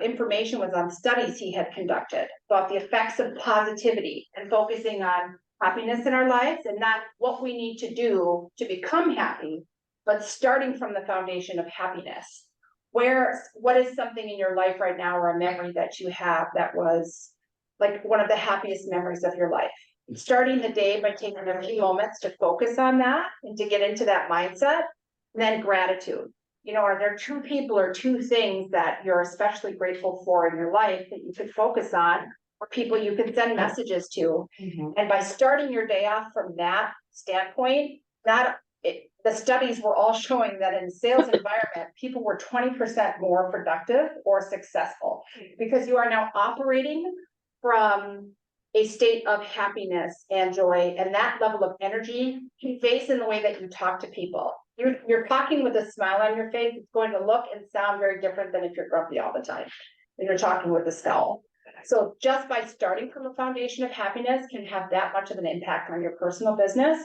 Speaker 2: information was on studies he had conducted about the effects of positivity and focusing on happiness in our lives and not what we need to do to become happy, but starting from the foundation of happiness. What is something in your life right now or a memory that you have that was like one of the happiest memories of your life? Starting the day by taking a few moments to focus on that and to get into that mindset Then gratitude. You know, are there two people or two things that you're especially grateful for in your life that you could focus on, or people you could send messages to? And by starting your day off from that standpoint, the studies were all showing that in sales environment, people were 20% more productive or successful, because you are now operating from a state of happiness and joy, and that level of energy conveys in the way that you talk to people. You're talking with a smile on your face. It's going to look and sound very different than if you're grumpy all the time and you're talking with a scowl. So just by starting from a foundation of happiness can have that much of an impact on your personal business.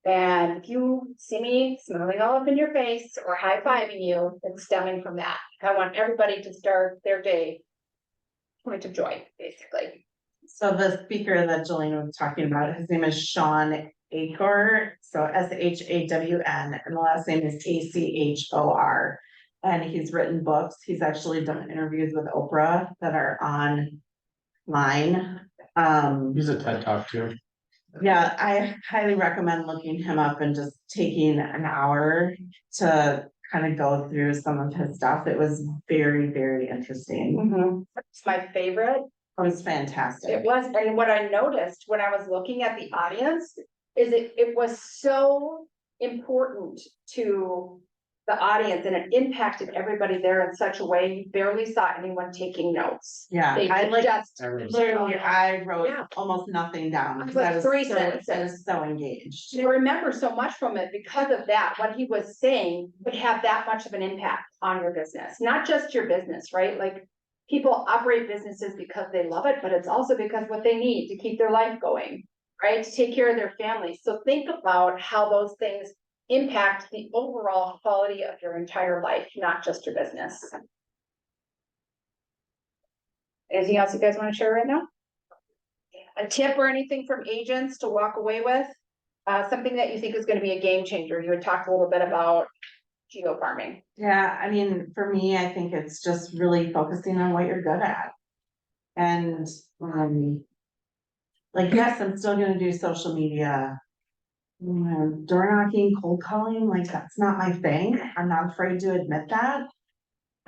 Speaker 2: And if you see me smiling all up in your face or high-fiving you, it's stemming from that. I want everybody to start their day point of joy, basically.
Speaker 5: So the speaker that Jolene was talking about, his name is Sean Achor, so SHAWN, and the last name is ACHOR. And he's written books. He's actually done interviews with Oprah that are online.
Speaker 6: He's a TED Talk too.
Speaker 5: Yeah, I highly recommend looking him up and just taking an hour to kind of go through some of his stuff. It was very, very interesting.
Speaker 2: It's my favorite.
Speaker 5: It was fantastic.
Speaker 2: It was, and what I noticed when I was looking at the audience is it was so important to the audience, and it impacted everybody there in such a way you barely saw anyone taking notes.
Speaker 5: Yeah,
Speaker 2: They
Speaker 5: I like,
Speaker 2: just
Speaker 5: literally, I wrote
Speaker 2: Yeah.
Speaker 5: almost nothing down.
Speaker 2: It was
Speaker 5: because
Speaker 2: like
Speaker 5: I was
Speaker 2: 3
Speaker 5: so-
Speaker 2: sentences.
Speaker 5: I was so engaged.
Speaker 2: I remember so much from it because of that. What he was saying would have that much of an impact on your business, not just your business, right? Like, people operate businesses because they love it, but it's also because what they need to keep their life going, right? To take care of their families. So think about how those things impact the overall quality of your entire life, not just your business. Anything else you guys want to share right now? A tip or anything from agents to walk away with? Something that you think is going to be a game changer. You had talked a little bit about geo farming.
Speaker 5: Yeah, I mean, for me, I think it's just really focusing on what you're good at. And, like, yes, I'm still gonna do social media. Door knocking, cold calling, like, that's not my thing. I'm not afraid to admit that.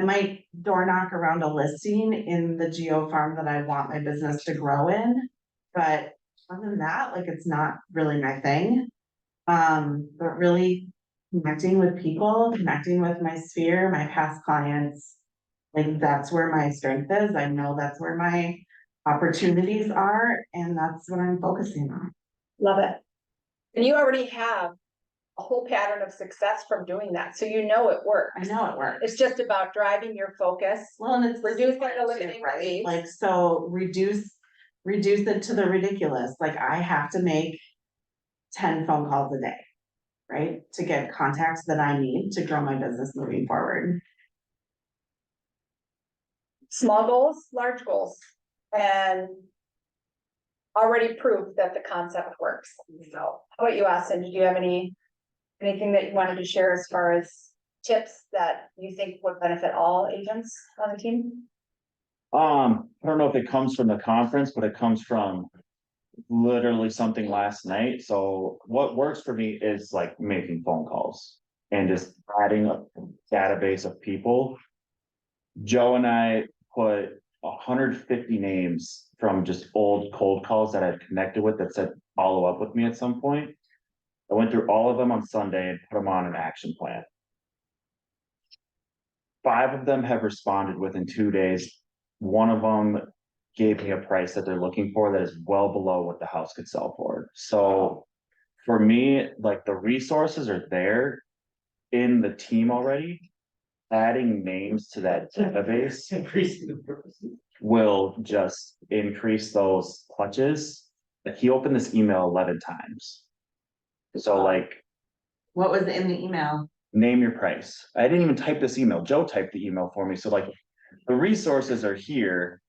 Speaker 5: I might door knock around a listing in the geo farm that I want my business to grow in. But other than that, like, it's not really my thing. But really connecting with people, connecting with my sphere, my past clients. Like, that's where my strength is. I know that's where my opportunities are, and that's what I'm focusing on.
Speaker 2: Love it. And you already have a whole pattern of success from doing that. So you know it works.
Speaker 5: I know it works.
Speaker 2: It's just about driving your focus.
Speaker 5: Well, and it's
Speaker 2: Reducing and eliminating
Speaker 5: right?
Speaker 2: leads.
Speaker 5: Like, so reduce it to the ridiculous. Like, I have to make 10 phone calls a day, right? To get contacts that I need to grow my business moving forward.
Speaker 2: Small goals, large goals, and already proved that the concept works. So how about you, Austin? Did you have anything that you wanted to share as far as tips that you think would benefit all agents on the team?
Speaker 7: I don't know if it comes from the conference, but it comes from literally something last night. So what works for me is like making phone calls and just adding a database of people. Joe and I put 150 names from just old cold calls that I'd connected with that said follow up with me at some point. I went through all of them on Sunday and put them on an action plan. 5 of them have responded within 2 days. One of them gave me a price that they're looking for that is well below what the house could sell for. So for me, like, the resources are there in the team already. Adding names to that database will just increase those clutches. Like, he opened this email 11 times. So, like,
Speaker 5: What was in the email?
Speaker 7: name your price. I didn't even type this email. Joe typed the email for me. So, like, the resources are here.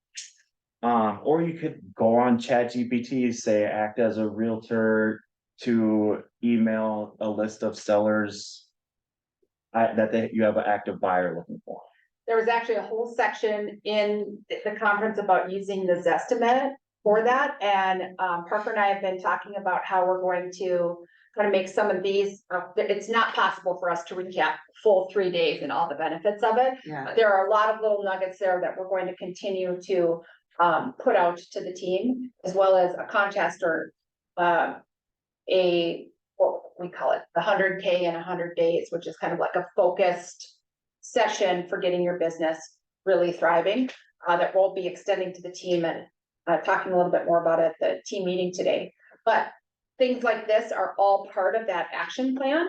Speaker 7: Or you could go on ChatGPT, say act as a realtor to email a list of sellers that you have an active buyer looking for.
Speaker 2: There was actually a whole section in the conference about using the Zestimate for that. And Parker and I have been talking about how we're going to kind of make some of these, it's not possible for us to recap full 3 days and all the benefits of it.
Speaker 5: Yeah,
Speaker 2: There are a lot of little nuggets there that we're going to continue to put out to the team, as well as a contest or what we call it, the 100K in 100 days, which is kind of like a focused session for getting your business really thriving, that we'll be extending to the team and talking a little bit more about it at the team meeting today. But things like this are all part of that action plan.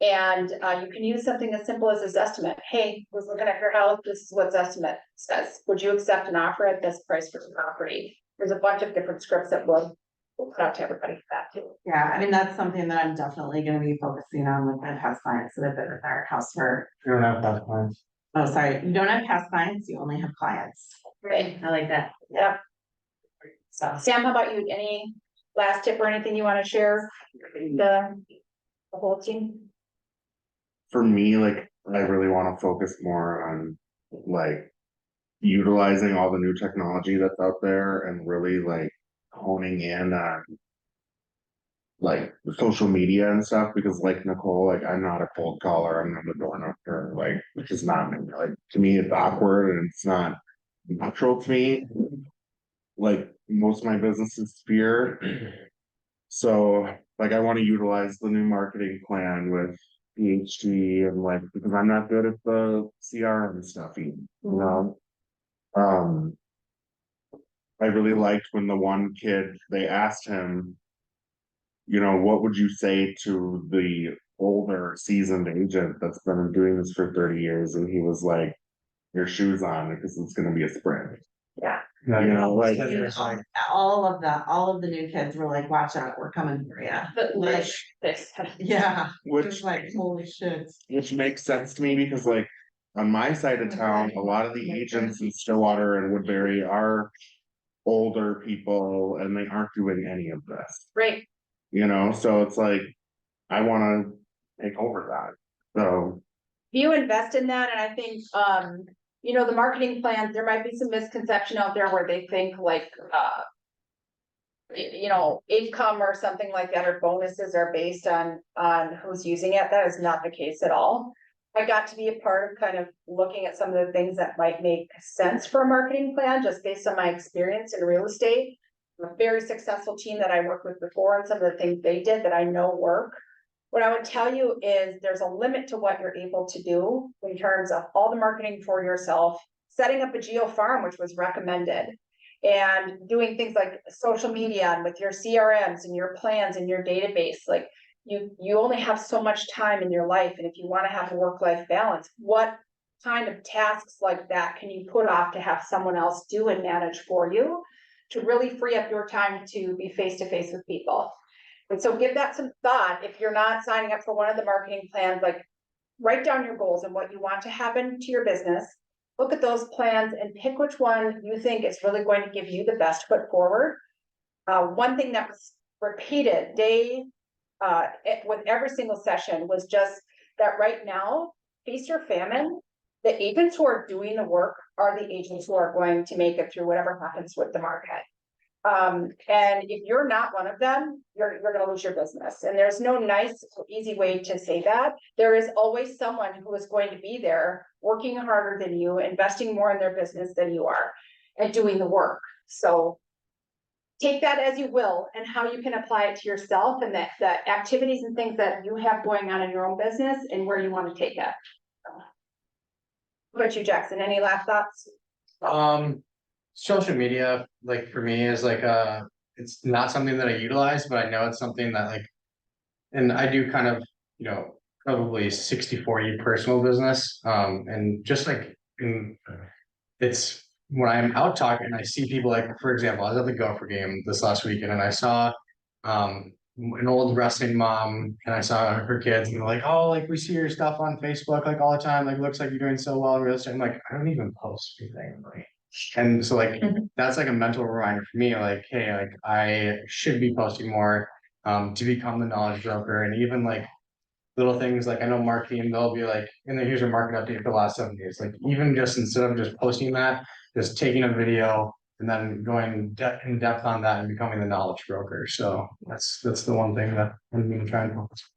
Speaker 2: And you can use something as simple as this estimate. Hey, was looking at your house, this is what estimate says. Would you accept an offer at this price for the property? There's a bunch of different scripts that we'll put out to everybody for that too.
Speaker 5: yeah, I mean, that's something that I'm definitely gonna be focusing on with my past clients that have been with our house for,
Speaker 6: You don't have that plans.
Speaker 5: oh, sorry, you don't have past clients, you only have clients.
Speaker 2: Right.
Speaker 4: I like that.
Speaker 2: Yeah.
Speaker 4: So,
Speaker 2: Sam, how about you? Any last tip or anything you want to share? The whole team?
Speaker 1: For me, like, I really wanna focus more on, like, utilizing all the new technology that's out there and really like honing in on like the social media and stuff, because like Nicole, like I'm not a cold caller, I'm not a door knocker, like, which is not like, to me, it's awkward and it's not natural to me. Like most of my business is fear. So like I want to utilize the new marketing plan with PhD and like, because I'm not good at the CRM stuff, you know? I really liked when the one kid, they asked him, you know, what would you say to the older seasoned agent that's been doing this for 30 years? And he was like, your shoes on because it's gonna be a sprint.
Speaker 2: Yeah.
Speaker 1: You know, like,
Speaker 5: All of the new kids were like, watch out, we're coming for you.
Speaker 2: But
Speaker 5: Like,
Speaker 2: this.
Speaker 5: yeah,
Speaker 1: which
Speaker 5: just like, holy shit.
Speaker 1: which makes sense to me because like on my side of town, a lot of the agents in Stillwater and Woodbury are older people and they aren't doing any of this,
Speaker 2: Right.
Speaker 1: you know, so it's like, I wanna take over that, so.
Speaker 2: You invest in that, and I think, you know, the marketing plans, there might be some misconception out there where they think like, you know, income or something like that, or bonuses are based on who's using it. That is not the case at all. I got to be a part of kind of looking at some of the things that might make sense for a marketing plan, just based on my experience in real estate. A very successful team that I worked with before, and some of the things they did that I know work. What I would tell you is there's a limit to what you're able to do in terms of all the marketing for yourself, setting up a geo farm, which was recommended, and doing things like social media and with your CRMs and your plans and your database. Like you only have so much time in your life. And if you want to have a work-life balance, what kind of tasks like that can you put off to have someone else do and manage for you to really free up your time to be face-to-face with people? And so give that some thought. If you're not signing up for one of the marketing plans, like write down your goals and what you want to happen to your business. Look at those plans and pick which one you think is really going to give you the best foot forward. One thing that was repeated with every single session was just that right now, feast or famine, the agents who are doing the work are the agents who are going to make it through whatever happens with the market. And if you're not one of them, you're gonna lose your business. And there's no nice, easy way to say that. There is always someone who is going to be there working harder than you, investing more in their business than you are, and doing the work. So take that as you will, and how you can apply it to yourself and the activities and things that you have going on in your own business and where you want to take it. What about you, Jackson? Any last thoughts?
Speaker 6: Social media, like for me, is like it's not something that I utilize, but I know it's something that like, and I do kind of, you know, probably 60-40 personal business. And just like it's when I'm out talking and I see people, like, for example, I was at the Gopher game this last weekend and I saw an old wrestling mom and I saw her kids and they're like, oh, like we see your stuff on Facebook like all the time, like looks like you're doing so well in real estate. I'm like, I don't even post anything. Like, and so like that's like a mental reminder for me, like, hey, like I should be posting more to become the knowledge broker. And even like little things, like I know marketing, they'll be like, and then here's a market update for the last 7 days. Like even just instead of just posting that, just taking a video, and then going in depth on that and becoming the knowledge broker. So that's the one thing that I'm gonna try and focus.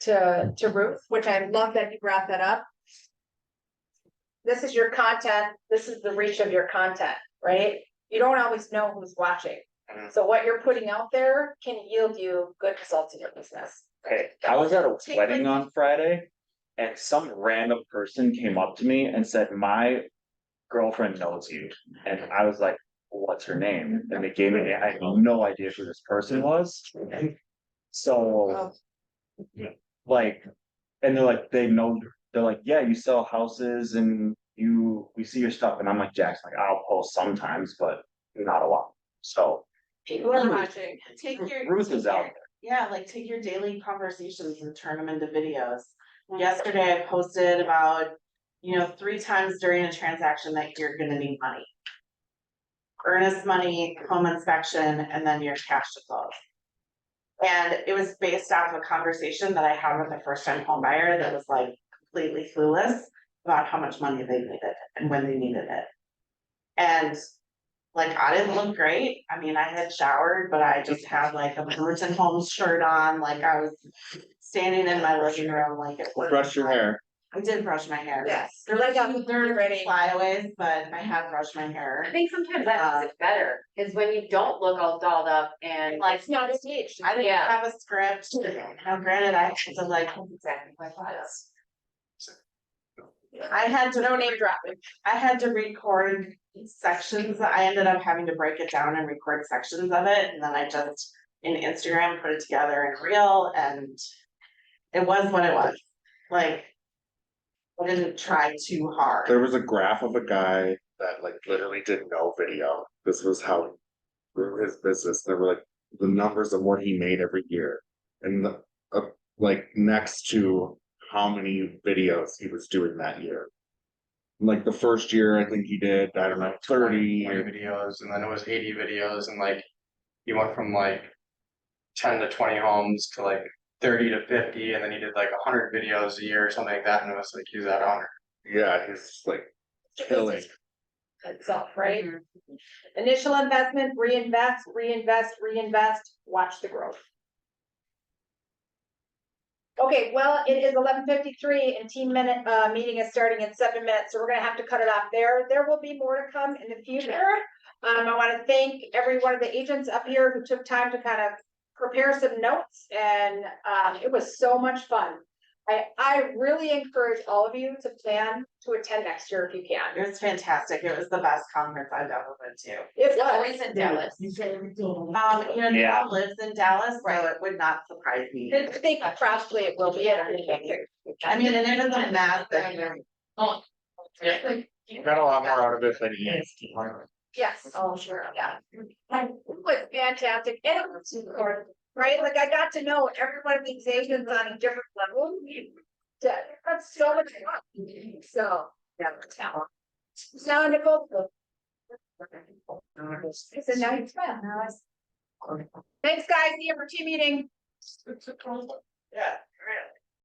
Speaker 2: To Ruth, which I love that you brought that up. This is your content, this is the reach of your content, right? You don't always know who's watching. So what you're putting out there can yield you good results in your business.
Speaker 7: Okay, I was at a wedding on Friday. And some random person came up to me and said, my girlfriend knows you. And I was like, what's her name? And they gave me, I had no idea who this person was. So, like, and they're like, they know, they're like, yeah, you sell houses and we see your stuff. And I'm like, Jackson, like, I'll post sometimes, but not a lot. So
Speaker 2: People are watching.
Speaker 5: Take your.
Speaker 7: Ruth is out there.
Speaker 5: Yeah, like take your daily conversations and turn them into videos. Yesterday I posted about, 3 times during a transaction that you're gonna need money. Earnest money, home inspection, and then your cash to close. And it was based off of a conversation that I had with a first time home buyer that was like completely clueless about how much money they needed and when they needed it. And like, I didn't look great. I mean, I had showered, but I just had like a Merton Holmes shirt on, like I was standing in my living room, like it was.
Speaker 1: Brush your hair.
Speaker 5: I did brush my hair.
Speaker 2: Yes.
Speaker 5: There were
Speaker 2: You're ready.
Speaker 5: flyaways, but I had brushed my
Speaker 4: I
Speaker 5: hair.
Speaker 4: think sometimes that makes it better, is when you don't look all dolled up and
Speaker 5: Like,
Speaker 2: It's not staged.
Speaker 5: I didn't
Speaker 4: Yeah.
Speaker 5: have a script. Now granted, I had to like,
Speaker 4: exactly my thoughts.
Speaker 5: I had to.
Speaker 2: No name dropping.
Speaker 5: I had to record sections. I ended up having to break it down and record sections of it, and then I just in Instagram put it together in Reel, and it was what it was. Like, I didn't try too hard.
Speaker 1: There was a graph of a guy that like literally did no video. This was how he grew his business. There were like the numbers of what he made every year. And like next to how many videos he was doing that year. Like the first year, I think he did, I don't know, 30
Speaker 6: 20 videos, and then it was 80 videos, and like he went from like 10 to 20 homes to like 30 to 50, and then he did like 100 videos a year or something like that, and it was like he's at 100.
Speaker 1: Yeah, he's like killing.
Speaker 2: Itself, right? Initial investment, reinvest, watch the growth. Okay, well, it is 11:53 and team minute meeting is starting in 7 minutes, so we're gonna have to cut it off there. There will be more to come in the future. I want to thank every one of the agents up here who took time to kind of prepare some notes, and it was so much fun. I really encourage all of you to plan to attend next year if you can.
Speaker 5: It was fantastic. It was the best conference I've ever been to.
Speaker 2: It
Speaker 4: Always
Speaker 2: was.
Speaker 4: in Dallas.
Speaker 5: Yeah.
Speaker 7: Yeah.
Speaker 5: Lives in Dallas, so it would not surprise me.
Speaker 2: I think probably it will be.
Speaker 5: I mean, and it was a massive.
Speaker 1: Got a lot more out of it than he is.
Speaker 2: Yes, oh, sure, yeah. It was fantastic, and it was, right, like I got to know every one of these agents on a different level. That's so much fun, so, yeah. So Nicole. It's a nice fun. Thanks, guys, see you for team meeting.
Speaker 7: Yeah.